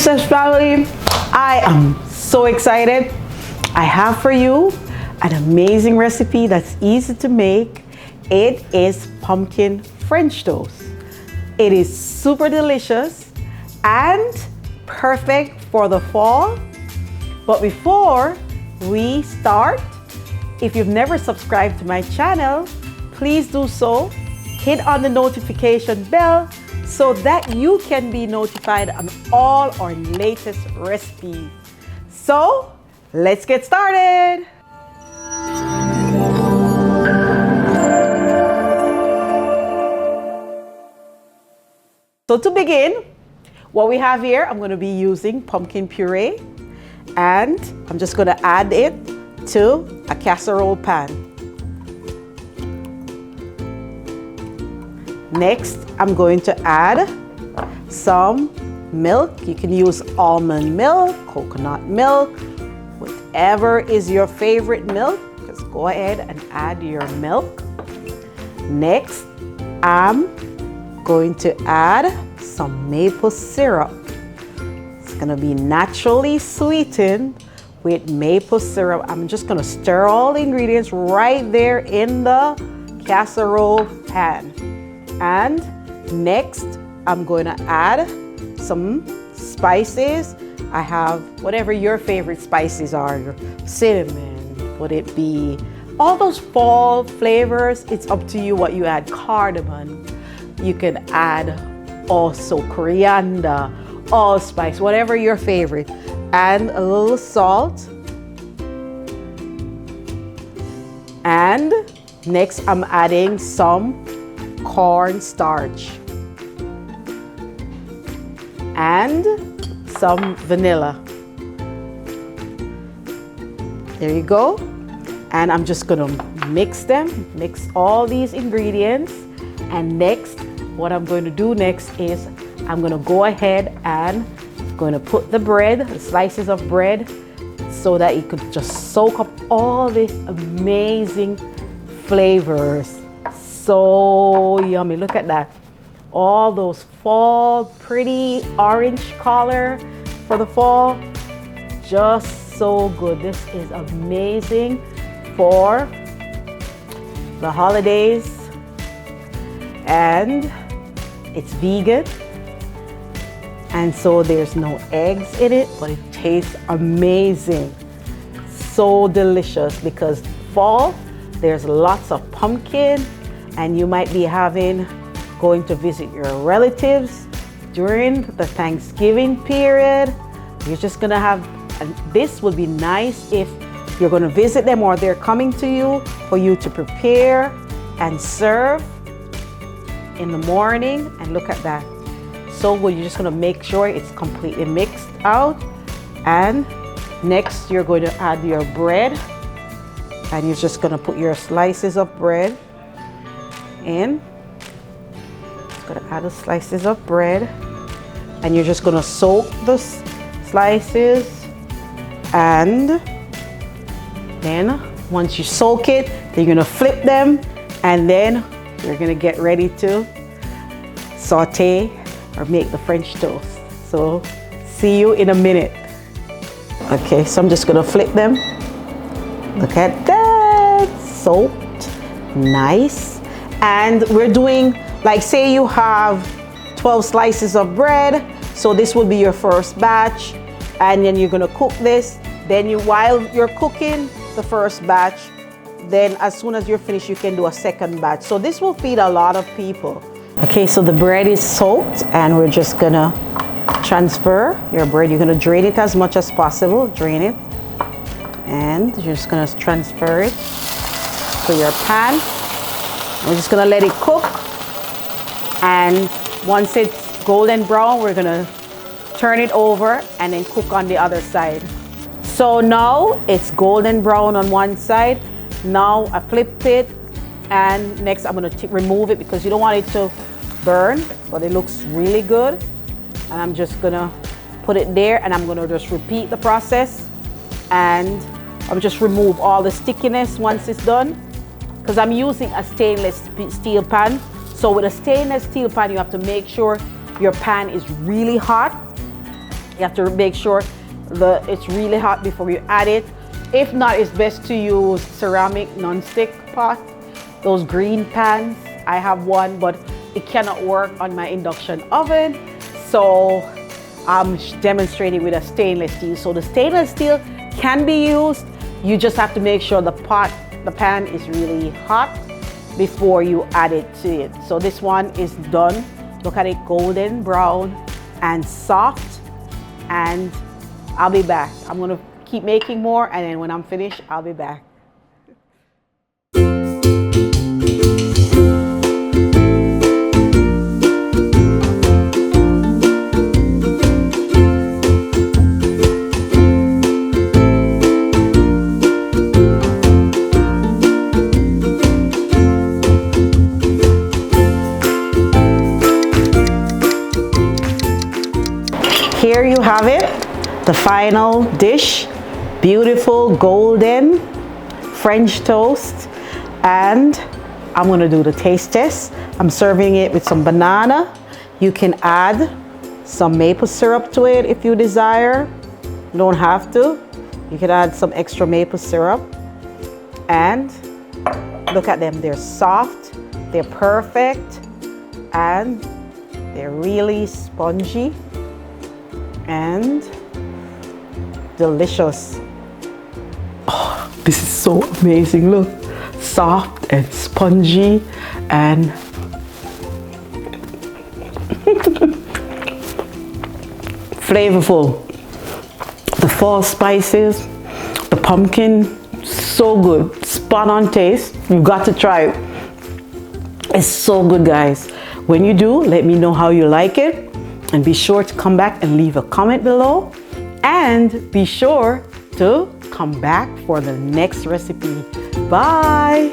Nutritious family, I am so excited. I have for you an amazing recipe that's easy to make. It is pumpkin French toast. It is super delicious and perfect for the fall. But before we start, if you've never subscribed to my channel, please do so. Hit on the notification bell so that you can be notified on all our latest recipes. So let's get started. So to begin, what we have here, I'm going to be using pumpkin puree, and I'm just going to add it to a casserole pan. Next, I'm going to add some milk. You can use almond milk, coconut milk, whatever is your favorite milk. Just go ahead and add your milk. Next, I'm going to add some maple syrup. It's going to be naturally sweetened with maple syrup. I'm just going to stir all the ingredients right there in the casserole pan. And next, I'm going to add some spices. I have whatever your favorite spices are, your cinnamon, would it be all those fall flavors? It's up to you what you add. Cardamom. You can add also coriander, allspice, whatever your favorite. And a little salt. And next, I'm adding some cornstarch and some vanilla. There you go. And I'm just gonna mix them, mix all these ingredients. And next, what I'm going to do next is I'm gonna go ahead and going to put the bread, the slices of bread, so that it could just soak up all these amazing flavors. So yummy. Look at that. All those fall, pretty orange color for the fall. Just so good. This is amazing for the holidays. And it's vegan. And so there's no eggs in it, but it tastes amazing. So delicious because fall, there's lots of pumpkin. And you might be going to visit your relatives during the Thanksgiving period. You're just gonna have, and this would be nice if you're gonna visit them or they're coming to you for you to prepare and serve in the morning. And look at that. So good. You're just gonna make sure it's completely mixed out. And next, you're going to add your bread. And you're just gonna put your slices of bread in. Just gonna add the slices of bread, and you're just gonna soak the slices, and then once you soak it, then you're gonna flip them, and then you're gonna get ready to saute or make the French toast. So see you in a minute. Okay, so I'm just gonna flip them. Look at that, soaked, nice. And we're doing, like, say you have 12 slices of bread. So this will be your first batch. And then you're gonna cook this. Then while you're cooking the first batch, then as soon as you're finished, you can do a second batch. So this will feed a lot of people. Okay, so the bread is soaked, and we're just gonna transfer your bread. You're gonna drain it as much as possible, drain it. And you're just gonna transfer it to your pan. We're just gonna let it cook, and once it's golden brown, we're gonna turn it over and then cook on the other side. So now it's golden brown on one side. Now I flipped it, and next I'm gonna remove it because you don't want it to burn, but it looks really good. And I'm just gonna put it there, and I'm gonna just repeat the process, and I'll just remove all the stickiness once it's done. Because I'm using a stainless steel pan. So with a stainless steel pan, you have to make sure your pan is really hot You have to make sure it's really hot before you add it. If not, it's best to use ceramic non-stick pot, those green pans. I have one, but it cannot work on my induction oven. So I'm demonstrating with a stainless steel. So the stainless steel can be used. You just have to make sure the pan is really hot before you add it to it. So this one is done. Look at it, golden brown and soft. And I'll be back. I'm gonna keep making more, and then when I'm finished, I'll be back. Here you have it, the final dish. Beautiful golden French toast. And I'm gonna do the taste test. I'm serving it with some banana. You can add some maple syrup to it if you desire. You don't have to. You can add some extra maple syrup. And look at them, they're soft, they're perfect, and they're really spongy and delicious. Oh, this is so amazing. Look, soft and spongy and flavorful. The fall spices, the pumpkin, so good. Spot on taste. You've got to try it. It's so good, guys. When you do, let me know how you like it. And be sure to come back and leave a comment below. And be sure to come back for the next recipe. Bye.